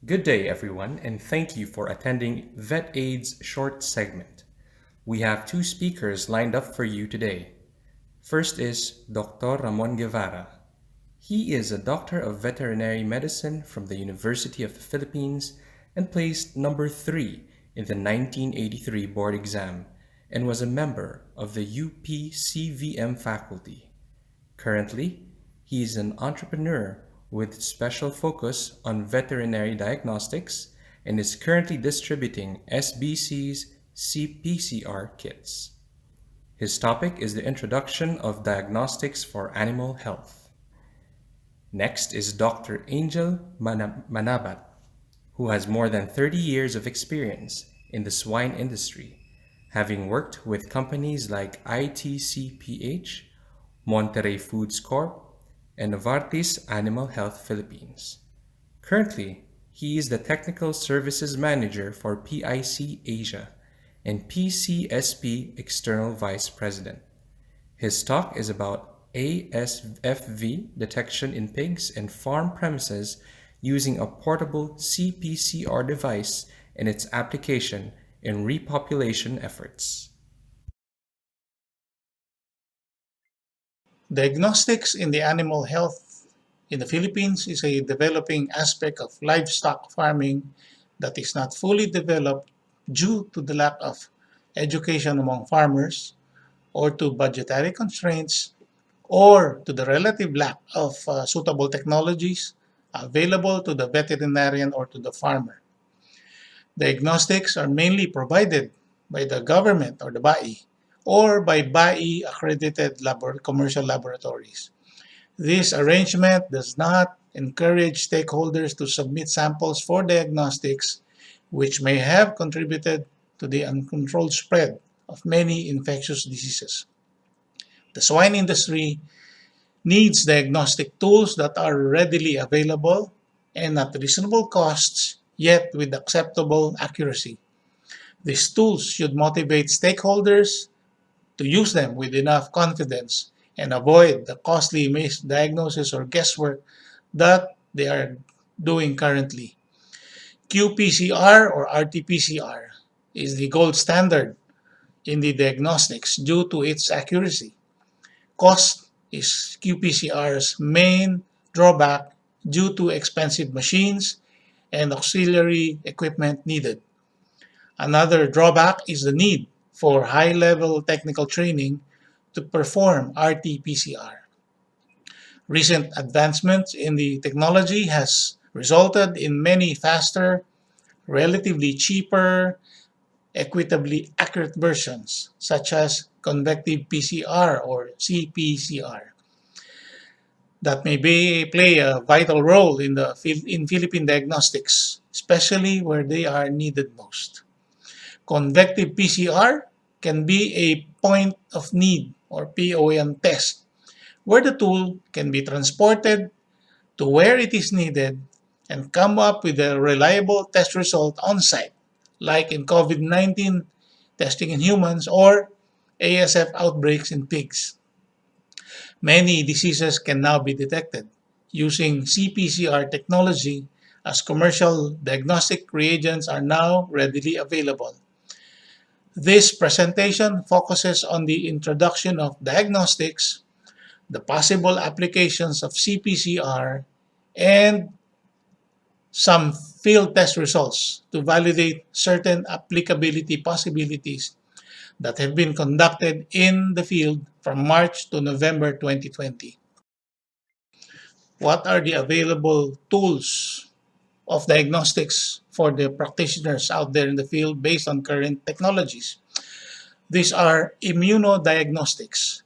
Good day, everyone, and thank you for attending VetAide's short segment. We have two speakers lined up for you today. First is Dr. Ramon Guevara. He is a doctor of veterinary medicine from the University of the Philippines and placed number 3 in the 1983 board exam and was a member of the UP-CVM faculty. Currently, he is an entrepreneur with special focus on veterinary diagnostics and is currently distributing SBC's cPCR kits. His topic is the introduction of diagnostics for animal health. Next is Dr. Manabat, who has more than 30 years of experience in the swine industry, having worked with companies like ITCPH, Monterey Foods Corp., and Novartis Animal Health Philippines. Currently, he is the Technical Services Manager for PIC Asia and PCSP External Vice President. His talk is about ASFV detection in pigs and farm premises using a portable cPCR device and its application in repopulation efforts. Diagnostics in the animal health in the Philippines is a developing aspect of livestock farming that is not fully developed due to the lack of education among farmers, or to budgetary constraints, or to the relative lack of suitable technologies available to the veterinarian or to the farmer. Diagnostics are mainly provided by the government or the BAI, or by BAI accredited commercial laboratories. This arrangement does not encourage stakeholders to submit samples for diagnostics, which may have contributed to the uncontrolled spread of many infectious diseases. The swine industry needs diagnostic tools that are readily available and at reasonable costs, yet with acceptable accuracy. These tools should motivate stakeholders to use them with enough confidence and avoid the costly misdiagnosis or guesswork that they are doing currently. qPCR or RT-PCR is the gold standard in the diagnostics due to its accuracy. Cost is qPCR's main drawback due to expensive machines and auxiliary equipment needed. Another drawback is the need for high-level technical training to perform RT-PCR. Recent advancements in the technology has resulted in many faster, relatively cheaper, equitably accurate versions, such as convective PCR or cPCR, that may play a vital role in Philippine diagnostics, especially where they are needed most. Convective PCR can be a point of need or PON test, where the tool can be transported to where it is needed and come up with a reliable test result on site, like in COVID-19 testing in humans or ASF outbreaks in pigs. Many diseases can now be detected using cPCR technology, as commercial diagnostic reagents are now readily available. This presentation focuses on the introduction of diagnostics, the possible applications of cPCR, and some field test results to validate certain applicability possibilities that have been conducted in the field from March to November 2020. What are the available tools of diagnostics for the practitioners out there in the field based on current technologies? These are immunodiagnostics.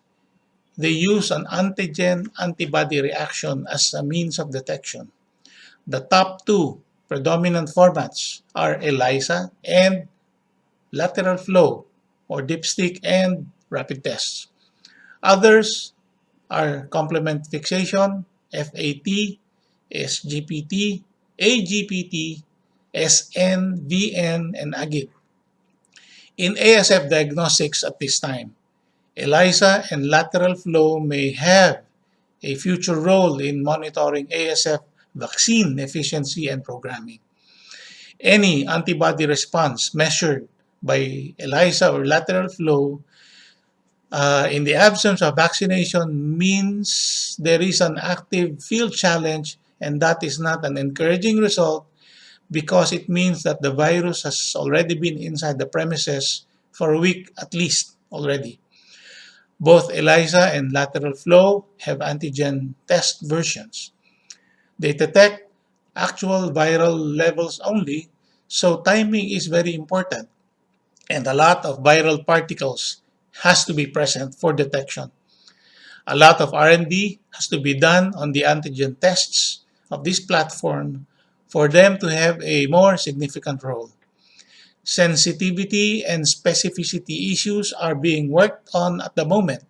They use an antigen-antibody reaction as a means of detection. The top two predominant formats are ELISA and lateral flow, or dipstick and rapid tests. Others are complement fixation, FAT, SGPT, AGPT, SNVN, and AGIT. In ASF diagnostics at this time, ELISA and lateral flow may have a future role in monitoring ASF vaccine efficiency and programming. Any antibody response measured by ELISA or lateral flow in the absence of vaccination means there is an active field challenge, and that is not an encouraging result because it means that the virus has already been inside the premises for a week at least already. Both ELISA and lateral flow have antigen test versions. They detect actual viral levels only, so timing is very important, and a lot of viral particles has to be present for detection. A lot of R&D has to be done on the antigen tests of this platform for them to have a more significant role. Sensitivity and specificity issues are being worked on at the moment.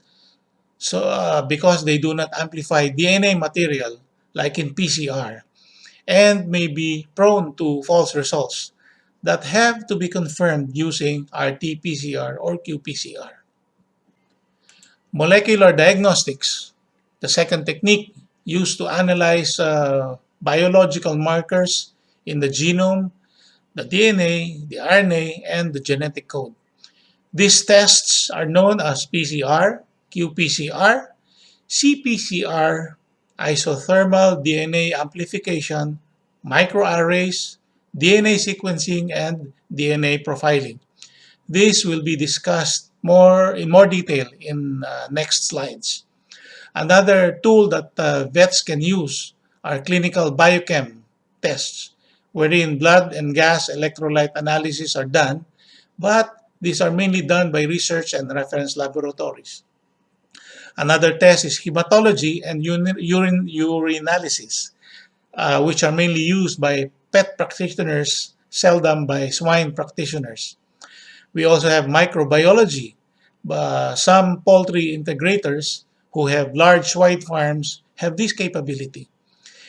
Because they do not amplify DNA material like in PCR and may be prone to false results that have to be confirmed using RT-PCR or qPCR. Molecular diagnostics, the second technique used to analyze biological markers in the genome, the DNA, the RNA, and the genetic code. These tests are known as PCR, qPCR, cPCR, isothermal DNA amplification, microarrays, DNA sequencing, and DNA profiling. This will be discussed in more detail in next slides. Another tool that vets can use are clinical biochem tests, wherein blood and gas electrolyte analysis are done, but these are mainly done by research and reference laboratories. Another test is hematology and urinalysis, which are mainly used by pet practitioners, seldom by swine practitioners. We also have microbiology. Some poultry integrators who have large swine farms have this capability.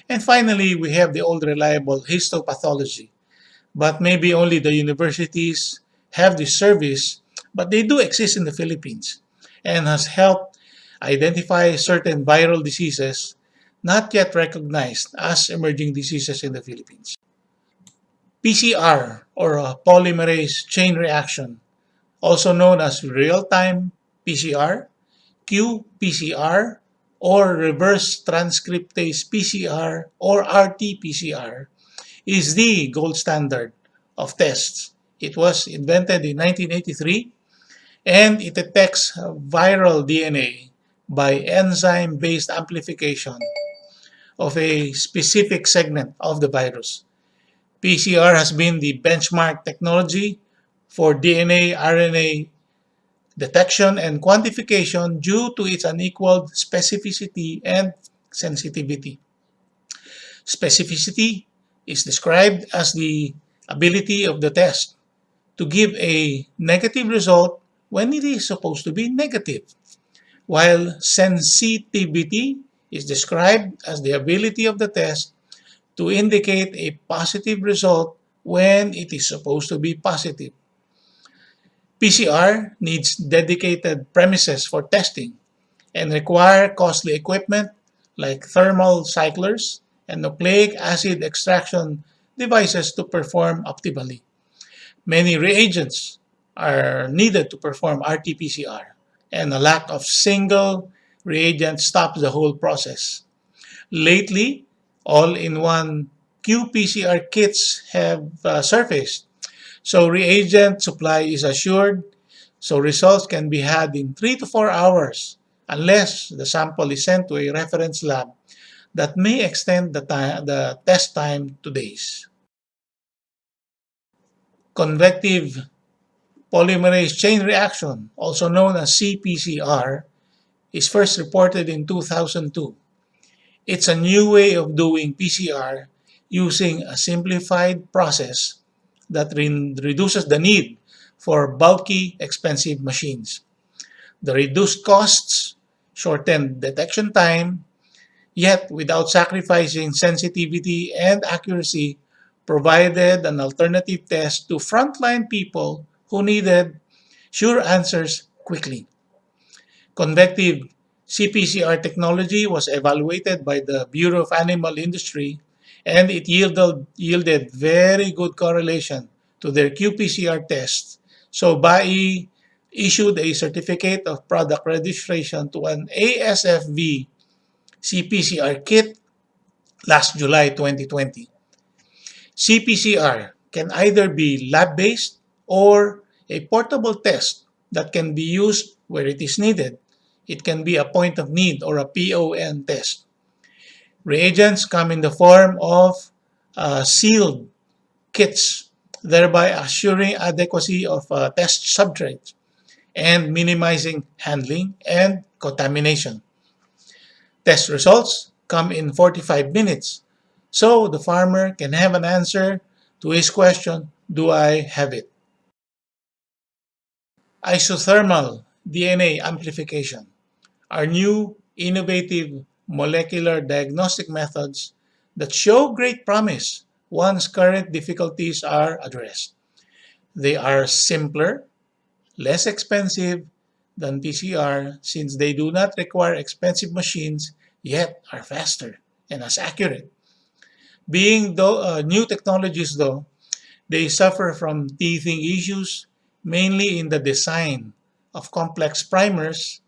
And finally, we have the old reliable histopathology. But maybe only the universities have this service, but they do exist in the Philippines and has helped identify certain viral diseases not yet recognized as emerging diseases in the Philippines. PCR, or polymerase chain reaction, also known as real-time PCR, qPCR, or reverse transcriptase PCR, or RT-PCR, is the gold standard of tests. It was invented in 1983, and it detects viral DNA by enzyme-based amplification of a specific segment of the virus. PCR has been the benchmark technology for DNA, RNA detection and quantification due to its unequaled specificity and sensitivity. Specificity is described as the ability of the test to give a negative result when it is supposed to be negative, while sensitivity is described as the ability of the test to indicate a positive result when it is supposed to be positive. PCR needs dedicated premises for testing and require costly equipment like thermal cyclers and nucleic acid extraction devices to perform optimally. Many reagents are needed to perform RT-PCR, and a lack of single reagent stops the whole process. Lately, all-in-one qPCR kits have surfaced, so reagent supply is assured, so results can be had in 3 to 4 hours unless the sample is sent to a reference lab that may extend the test time to days. Convective polymerase chain reaction, also known as cPCR, is first reported in 2002. It's a new way of doing PCR using a simplified process that reduces the need for bulky, expensive machines. The reduced costs shorten detection time, yet without sacrificing sensitivity and accuracy, provided an alternative test to frontline people who needed sure answers quickly. Convective cPCR technology was evaluated by the Bureau of Animal Industry and it yielded very good correlation to their qPCR test. So BAI issued a certificate of product registration to an ASFV cPCR kit last July 2020. cPCR can either be lab-based or a portable test that can be used where it is needed. It can be a point of need or a PON test. Reagents come in the form of sealed kits, thereby assuring adequacy of test substrates and minimizing handling and contamination. Test results come in 45 minutes, so the farmer can have an answer to his question, do I have it? Isothermal DNA amplification are new, innovative molecular diagnostic methods that show great promise once current difficulties are addressed. They are simpler, less expensive than PCR since they do not require expensive machines, yet are faster and as accurate. Being new technologies, though, they suffer from teething issues, mainly in the design of complex primers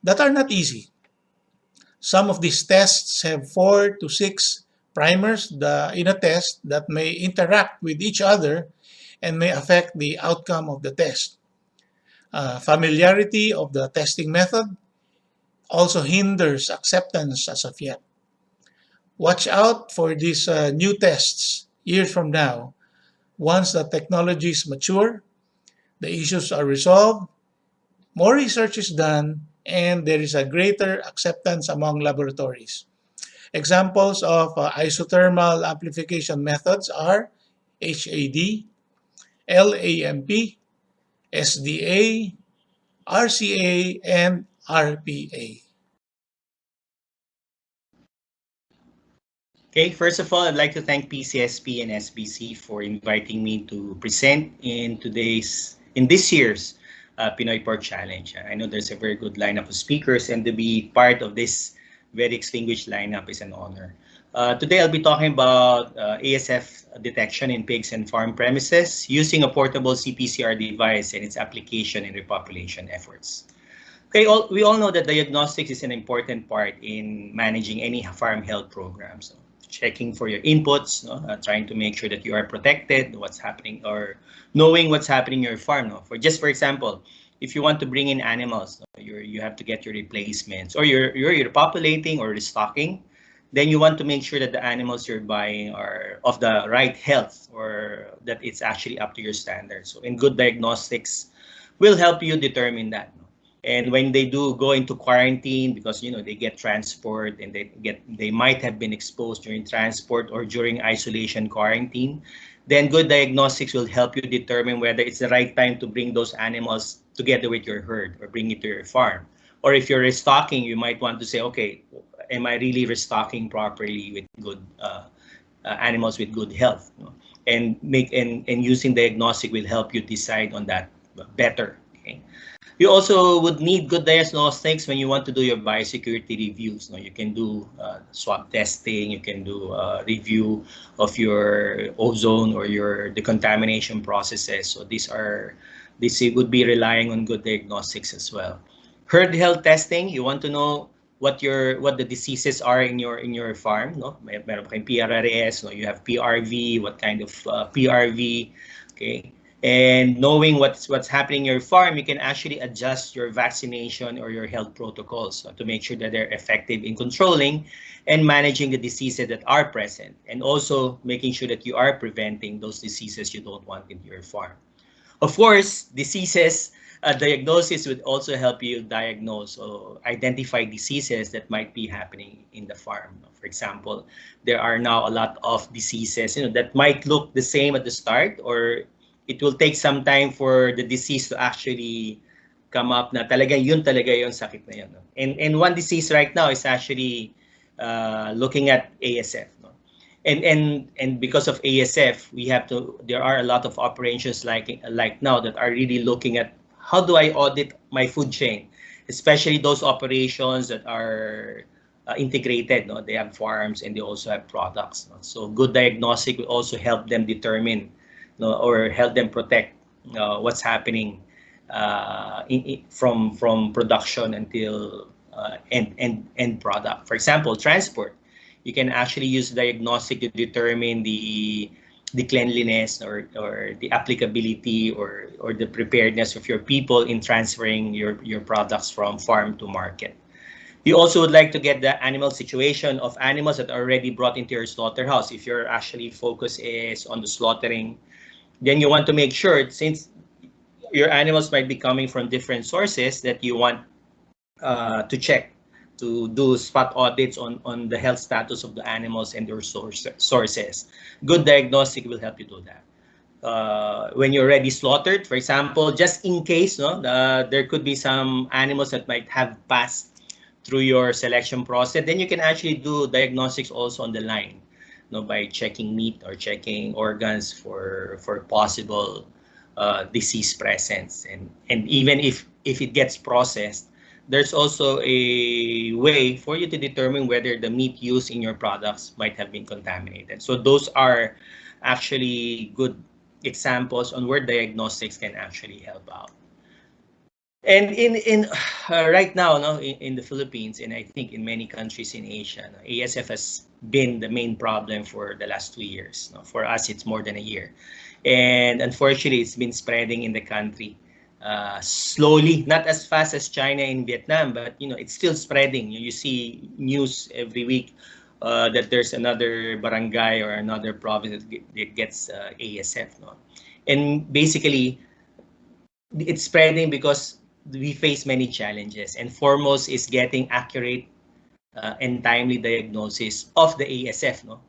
that are not easy. Some of these tests have 4 to 6 primers in a test that may interact with each other and may affect the outcome of the test. Familiarity of the testing method also hinders acceptance as of yet. Watch out for these new tests years from now. Once the technologies mature, the issues are resolved, more research is done, and there is a greater acceptance among laboratories. Examples of isothermal amplification methods are HAD, LAMP, SDA, RCA, and RPA. Okay, first of all, I'd like to thank PCSP and SBC for inviting me to present in this year's Pinoy Pork Challenge. I know there's a very good lineup of speakers, and to be part of this very distinguished lineup is an honor. Today, I'll be talking about ASF detection in pigs and farm premises using a portable cPCR device and its application in repopulation efforts. Okay, we all know that diagnostics is an important part in managing any farm health program. So checking for your inputs, no? Trying to make sure that you are protected, what's happening, or knowing what's happening in your farm. No? For example, if you want to bring in animals, no? You have to get your replacements, or you're populating or restocking, then you want to make sure that the animals you're buying are of the right health or that it's actually up to your standards. So in good diagnostics will help you determine that. And when they do go into quarantine, because they get transport and they might have been exposed during transport or during isolation quarantine, then good diagnostics will help you determine whether it's the right time to bring those animals together with your herd or bring it to your farm. Or if you're restocking, you might want to say, okay, am I really restocking properly with good animals with good health? And using diagnostic will help you decide on that better. Okay. You also would need good diagnostics when you want to do your biosecurity reviews. You can do swab testing, you can do review of your ozone or your decontamination processes. So this would be relying on good diagnostics as well. Herd health testing, you want to know what the diseases are in your farm. Meron pa kayong PRRS, you have PRV, what kind of PRV, okay? And knowing what's happening in your farm, you can actually adjust your vaccination or your health protocols to make sure that they're effective in controlling and managing the diseases that are present, and also making sure that you are preventing those diseases you don't want in your farm. Of course, diseases diagnosis would also help you diagnose or identify diseases that might be happening in the farm. For example, there are now a lot of diseases that might look the same at the start, or it will take some time for the disease to actually come up na talaga yung sakit na yun. And one disease right now is actually looking at ASF. And because of ASF, there are a lot of operations like now that are really looking at how do I audit my food chain, especially those operations that are integrated. No? They have farms and they also have products. No? So good diagnostic will also help them determine, no, or help them protect what's happening from production until end product. For example, transport. You can actually use diagnostic to determine the cleanliness or the applicability or the preparedness of your people in transferring your products from farm to market. You also would like to get the animal situation of animals that are already brought into your slaughterhouse. If your actually focus is on the slaughtering, then you want to make sure, since your animals might be coming from different sources, that you want to check, to do spot audits on the health status of the animals and their sources. Good diagnostic will help you do that. When you're already slaughtered, for example, just in case, no, there could be some animals that might have passed through your selection process, then you can actually do diagnostics also on the line, by checking meat or checking organs for possible disease presence. And even if it gets processed, there's also a way for you to determine whether the meat used in your products might have been contaminated. So those are actually good examples on where diagnostics can actually help out. And in right now, no, in the Philippines, and I think in many countries in Asia, no, ASF has been the main problem for the last 2 years. No? For us, it's more than a year. And unfortunately, it's been spreading in the country slowly, not as fast as China and Vietnam, but it's still spreading. You see news every week that there's another barangay or another province that gets ASF. No? And basically, it's spreading because we face many challenges, and foremost is getting accurate and timely diagnosis of the ASF, no,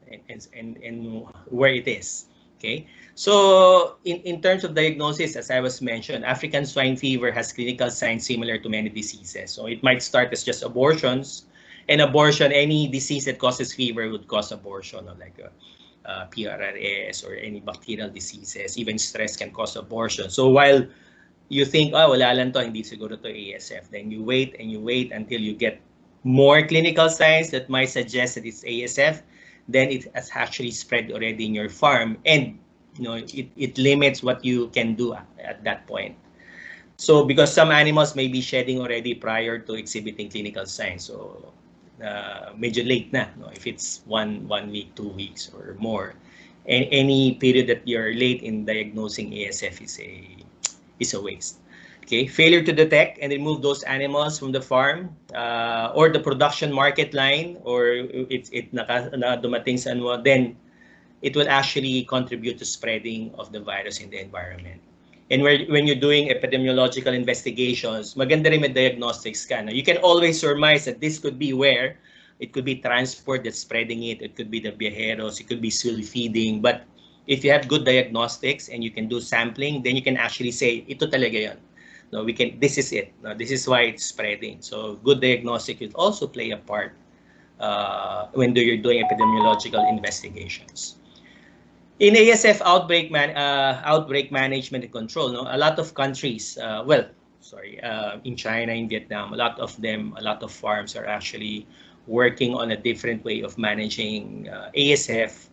and where it is. Okay, so in terms of diagnosis, as I was mentioned, African swine fever has clinical signs similar to many diseases. So it might start as just abortions, and abortion, any disease that causes fever would cause abortion, or like PRRS or any bacterial diseases. Even stress can cause abortion. So while you think, oh, wala lang to, hindi siguro to ASF. Then you wait and you wait until you get more clinical signs that might suggest that it's ASF. Then it has actually spread already in your farm, and it limits what you can do at that point. So because some animals may be shedding already prior to exhibiting clinical signs, so medyo late na, no? If it's one week, 2 weeks, or more, and any period that you're late in diagnosing ASF is a waste. Okay, failure to detect and remove those animals from the farm or the production market line, or dumating sa ano, then it will actually contribute to spreading of the virus in the environment. And when you're doing epidemiological investigations, maganda rin may diagnostics ka. You can always surmise that this could be where it could be transport that's spreading it. It could be the viajeros. It could be soil feeding. But if you have good diagnostics and you can do sampling, then you can actually say, ito talaga yan. No, this is it. No, this is why it's spreading. So good diagnostic will also play a part when you're doing epidemiological investigations. In ASF outbreak management and control, no, a lot of countries, in China, in Vietnam, a lot of farms are actually working on a different way of managing ASF,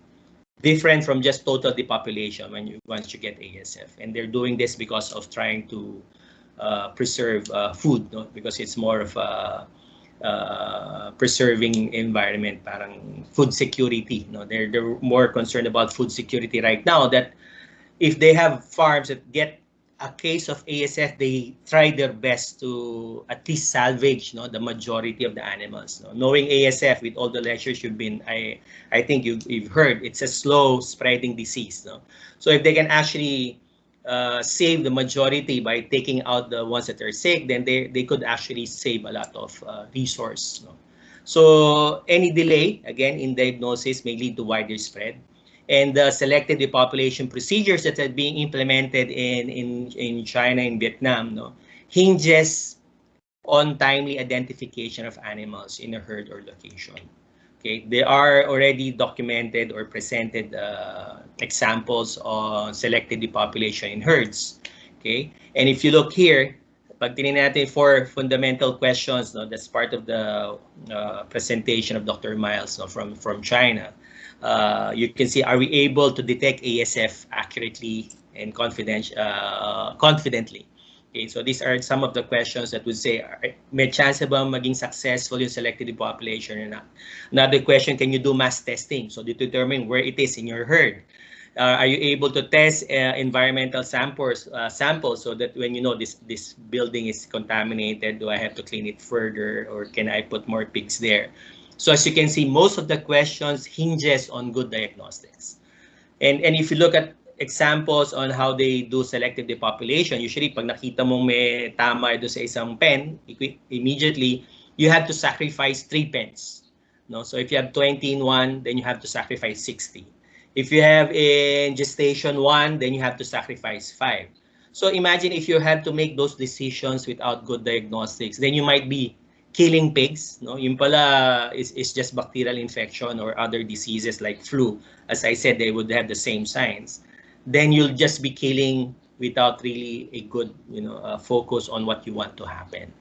different from just total depopulation once you get ASF. And they're doing this because of trying to preserve food, no? Because it's more of a preserving environment, parang food security. No? They're more concerned about food security right now, that if they have farms that get a case of ASF, they try their best to at least salvage, no, the majority of the animals. No? Knowing ASF, with all the lectures you've been, I think you've heard, it's a slow spreading disease. No? So if they can actually save the majority by taking out the ones that are sick, then they could actually save a lot of resource. No? So any delay, again, in diagnosis may lead to wider spread. And the selected depopulation procedures that are being implemented in China and Vietnam, no, hinges on timely identification of animals in a herd or location. Okay, there are already documented or presented examples on selected depopulation in herds. Okay, and if you look here, pag tinignan natin 4 fundamental questions, no, that's part of the presentation of Dr. Miles, no, from China. You can see, are we able to detect ASF accurately and confidently? Okay, so these are some of the questions that would say, may chance ba maging successful yung selected population or not? Another question, can you do mass testing? So to determine where it is in your herd. Are you able to test environmental samples so that when you know this building is contaminated, do I have to clean it further, or can I put more pigs there? So as you can see, most of the questions hinges on good diagnostics. And if you look at examples on how they do selective depopulation, usually pag nakita mong may tama doon sa isang pen, immediately you have to sacrifice 3 pens. No? So if you have 20 in one, then you have to sacrifice 60. If you have in gestation 1, then you have to sacrifice 5. So imagine if you have to make those decisions without good diagnostics, then you might be killing pigs. No? Yung pala is just bacterial infection or other diseases like flu. As I said, they would have the same signs. Then you'll just be killing without really a good focus on what you want to happen.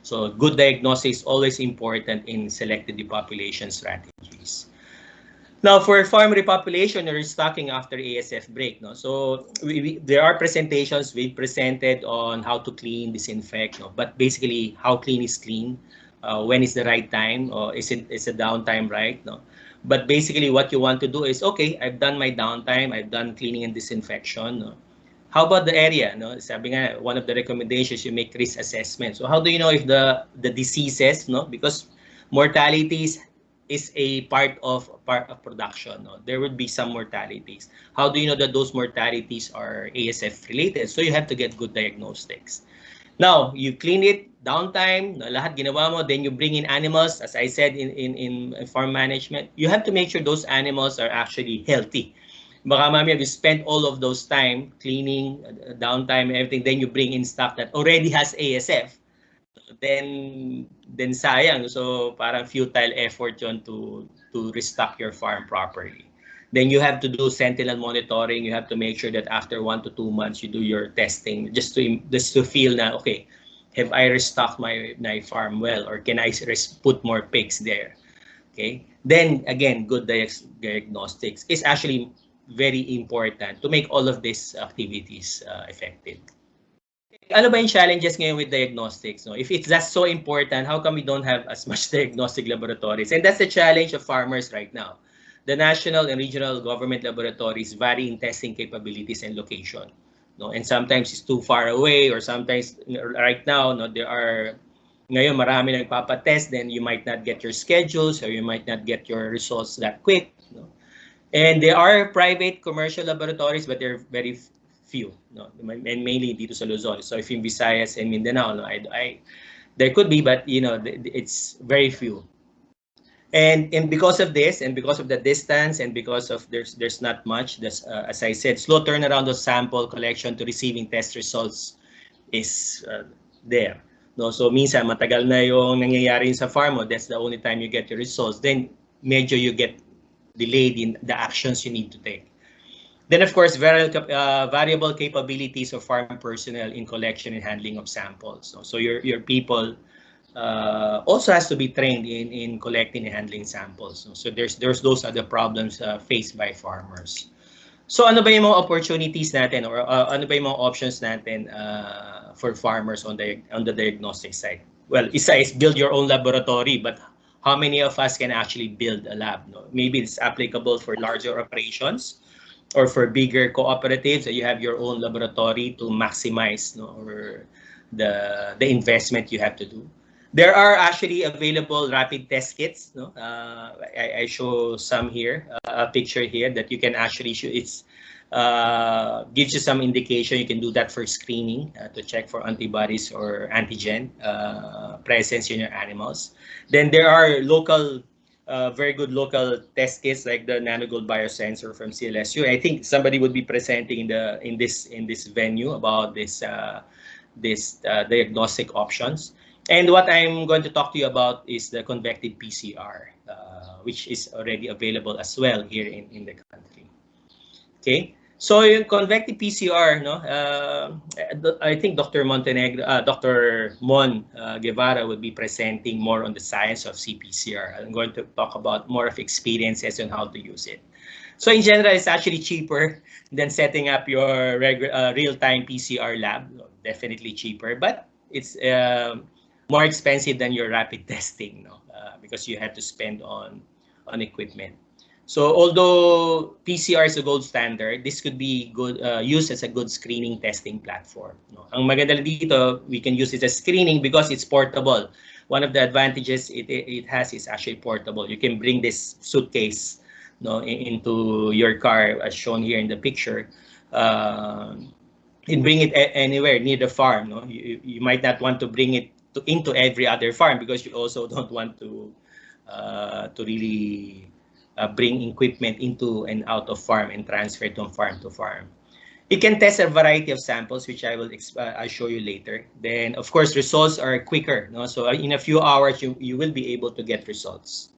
So good diagnosis is always important in selected depopulation strategies. Now, for farm repopulation or restocking after ASF break, no? So there are presentations we presented on how to clean, disinfect, no? But basically, how clean is clean? When is the right time? Or is a downtime right? No. But basically, what you want to do is, okay, I've done my downtime, I've done cleaning and disinfection. No? How about the area? No, sabi nga, one of the recommendations, you make risk assessment. So how do you know if the diseases, no? Because mortalities is a part of production. No? There would be some mortalities. How do you know that those mortalities are ASF related? So you have to get good diagnostics. Now, you clean it, downtime, lahat ginawa mo, then you bring in animals. As I said in farm management, you have to make sure those animals are actually healthy. Baka mamaya, you spend all of those time cleaning, downtime, everything, then you bring in stuff that already has ASF. Then sayang. So parang futile effort yon to restock your farm properly. Then you have to do sentinel monitoring. You have to make sure that after 1 to 2 months you do your testing just to feel na, okay, have I restocked my farm well, or can I put more pigs there? Okay. Then again, good diagnostics is actually very important to make all of these activities effective. Ano ba yung challenges ngayon with diagnostics? No? If it's that's so important, how come we don't have as much diagnostic laboratories? And that's the challenge of farmers right now. The national and regional government laboratories vary in testing capabilities and location. No? And sometimes it's too far away, or sometimes right now, no, there are ngayon marami nagpapatest, then you might not get your schedules, or you might not get your results that quick. No? And there are private commercial laboratories, but they're very few, no, and mainly dito sa Luzon. So if in Visayas and Mindanao, no, there could be, but it's very few. And because of this, and because of the distance, and because of there's not much, as I said, slow turnaround of sample collection to receiving test results is there. No, so minsan matagal na yung nangyayari sa farm mo. That's the only time you get your results. Then medyo you get delayed in the actions you need to take. Then, of course, variable capabilities of farm personnel in collection and handling of samples. So your people also has to be trained in collecting and handling samples. So there's those are the problems faced by farmers. So ano ba yung mga opportunities natin, or ano ba yung mga options natin for farmers on the diagnostic side? Well, isa is build your own laboratory, but how many of us can actually build a lab? No? Maybe it's applicable for larger operations, or for bigger cooperatives that you have your own laboratory to maximize, no, or the investment you have to do. There are actually available rapid test kits. No? I show some here, a picture here that you can actually show. It's gives you some indication. You can do that for screening to check for antibodies or antigen presence in your animals. Then there are local very good local test kits like the NanoGold biosensor from CLSU. I think somebody would be presenting in this venue about this diagnostic options. And what I'm going to talk to you about is the convective PCR, which is already available as well here in the country. Okay, So yung convective PCR, no, I think Dr. Dr. Mon Guevara will be presenting more on the science of cPCR. I'm going to talk about more of experiences on how to use it. So in general, it's actually cheaper than setting up your real-time PCR lab. Definitely cheaper, but it's more expensive than your rapid testing, no, because you have to spend on equipment. So although PCR is a gold standard, this could be good used as a good screening testing platform. No? Ang maganda dito, we can use it as screening because it's portable. One of the advantages it has is actually portable. You can bring this suitcase, no, into your car, as shown here in the picture, and bring it anywhere near the farm. No? You might not want to bring it into every other farm because you also don't want to really bring equipment into and out of farm and transfer it from farm to farm. It can test a variety of samples, which I will I'll show you later. Then, of course, results are quicker. No? So in a few hours, you will be able to get results.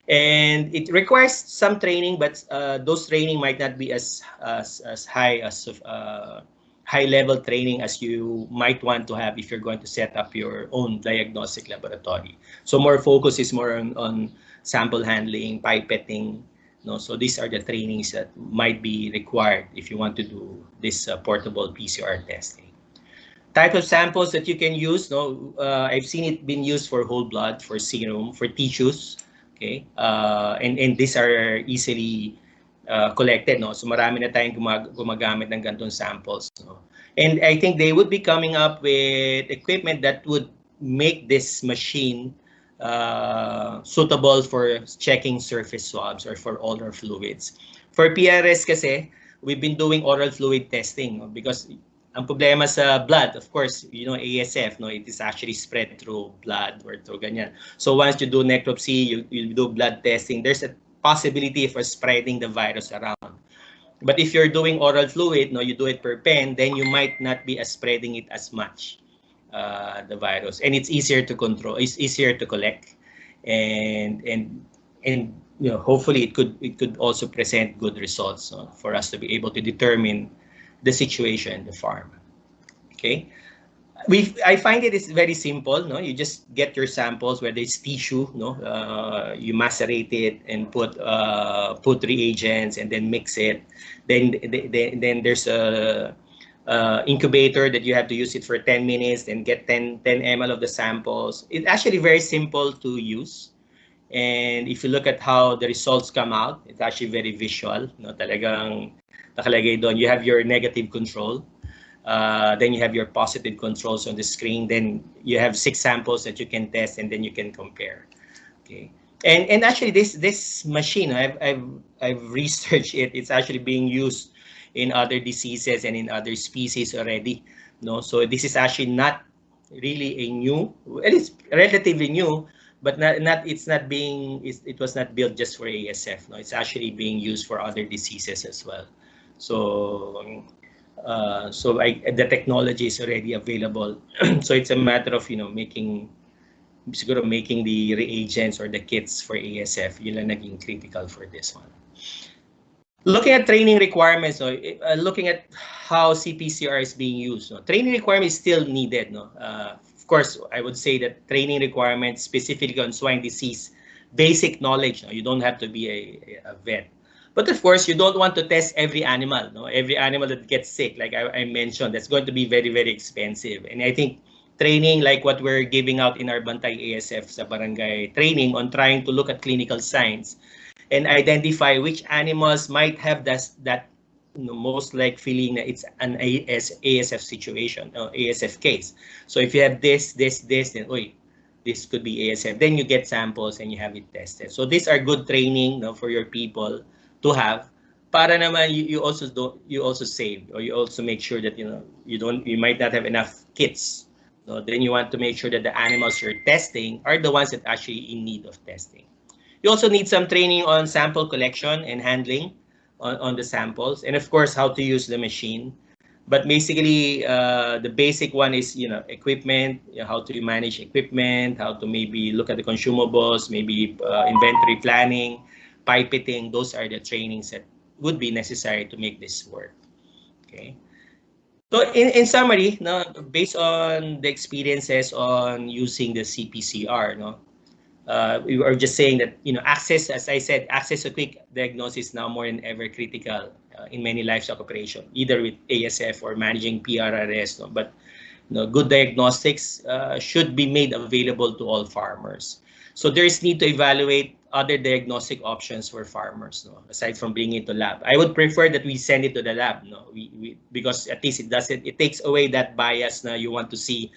And it requires some training, but those training might not be as high as high level training as you might want to have if you're going to set up your own diagnostic laboratory. So more focus is more on sample handling, pipetting. No, so these are the trainings that might be required if you want to do this portable PCR testing. Type of samples that you can use. No, I've seen it been used for whole blood, for serum, for tissues. Okay, and these are easily collected. No, so marami na tayong gumagamit ng ganitong samples. No, and I think they would be coming up with equipment that would make this machine suitable for checking surface swabs or for oral fluids. For PRS kasi, we've been doing oral fluid testing, no? Because ang problema sa blood, of course, you know, ASF, no, it is actually spread through blood or through ganyan. So once you do necropsy, you do blood testing, there's a possibility for spreading the virus around. But if you're doing oral fluid, no, you do it per pen, then you might not be spreading it as much. The virus, and it's easier to control, it's easier to collect, and you know, hopefully it could also present good results for us to be able to determine the situation in the farm. Okay, I find it is very simple. No, you just get your samples, whether it's tissue, no, you macerate it and put reagents and then mix it. Then there's a incubator that you have to use it for 10 minutes and get 10 ml of the samples. It's actually very simple to use. And if you look at how the results come out, it's actually very visual. No, talagang nakalagay doon. You have your negative control. Then you have your positive controls on the screen. Then you have 6 samples that you can test, and then you can compare. Okay. And actually this machine, I've researched it. It's actually being used in other diseases and in other species already. No, so this is actually not really a new. It is relatively new, but it was not built just for ASF. No, it's actually being used for other diseases as well. So the technology is already available. So it's a matter of, you know, making the reagents or the kits for ASF. Yun lang naging critical for this one. Looking at training requirements, no, looking at how cPCR is being used, no, training requirements still needed. No, of course, I would say that training requirements specifically on swine disease, basic knowledge. No, you don't have to be a vet, but of course, you don't want to test every animal. No, every animal that gets sick, like I mentioned, that's going to be very, very expensive. And I think training like what we're giving out in our Bantay ASF sa barangay training on trying to look at clinical signs and identify which animals might have that you know, most like feeling that it's an ASF situation, ASF case. So if you have this, then this could be ASF. Then you get samples and you have it tested. So these are good training, no, for your people to have. Para naman you also save, or you also make sure that, you know, you might not have enough kits. So then you want to make sure that the animals you're testing are the ones that actually in need of testing. You also need some training on sample collection and handling on the samples, and of course how to use the machine. But basically, the basic one is, you know, equipment, you know, how to manage equipment, how to maybe look at the consumables, maybe inventory planning, pipetting. Those are the trainings that would be necessary to make this work. Okay. So in summary, no, based on the experiences on using the cPCR, no, we were just saying that, access, as I said, access to quick diagnosis is now more than ever critical in many livestock operations, either with ASF or managing PRRS. No? But good diagnostics should be made available to all farmers. So there's need to evaluate other diagnostic options for farmers, no? Aside from bringing it to lab. I would prefer that we send it to the lab, no? Because at least it takes away that bias na you want to see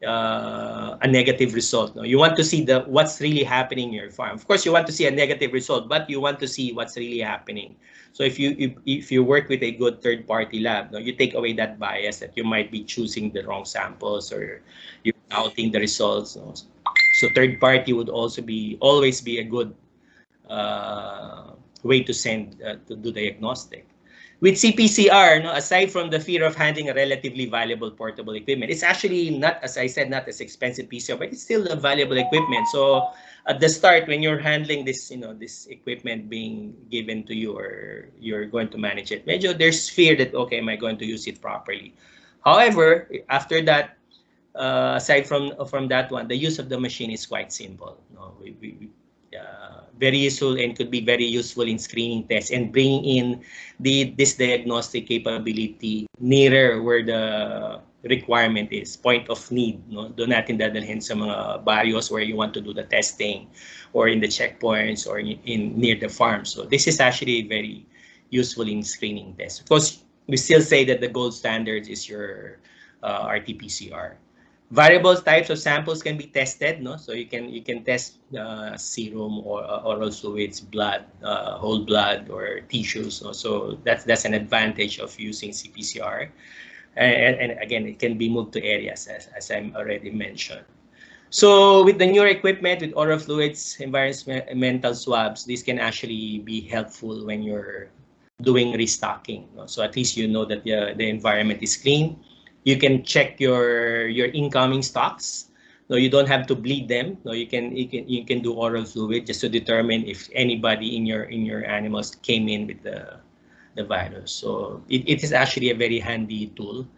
a negative result. No? You want to see what's really happening in your farm. Of course, you want to see a negative result, but you want to see what's really happening. So if you work with a good third-party lab, no, you take away that bias that you might be choosing the wrong samples or you're doubting the results. No? So third-party would also always be a good way to send to do diagnostic. With cPCR, no, aside from the fear of handling a relatively valuable portable equipment, it's actually not, as I said, not as expensive PCR, but it's still a valuable equipment. So at the start, when you're handling this, this equipment being given to you or you're going to manage it, there's fear that, okay, am I going to use it properly? However, after that, aside from that one, the use of the machine is quite simple. No, very useful and could be very useful in screening tests and bringing in this diagnostic capability nearer where the requirement is, point of need. No? Doon natin dadalhin sa mga barrios where you want to do the testing or in the checkpoints or in near the farm. So this is actually very useful in screening tests. Of course, we still say that the gold standard is your RT-PCR. Variable types of samples can be tested, no? So you can test serum or oral fluids, blood, whole blood, or tissues. No? So that's an advantage of using cPCR. And again, it can be moved to areas as I already mentioned. So with the newer equipment, with oral fluids, environmental swabs, this can actually be helpful when you're doing restocking. No? So at least you know that the environment is clean. You can check your incoming stocks. No, you don't have to bleed them. No, you can do oral fluid just to determine if anybody in your animals came in with the virus. So it is actually a very handy tool,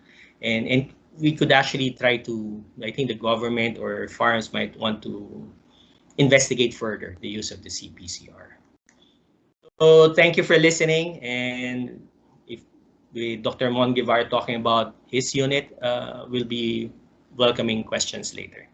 and we could actually try to. I think the government or farms might want to investigate further the use of the cPCR. So thank you for listening, and with Dr. Ramon Guevara talking about his unit, we'll be welcoming questions later.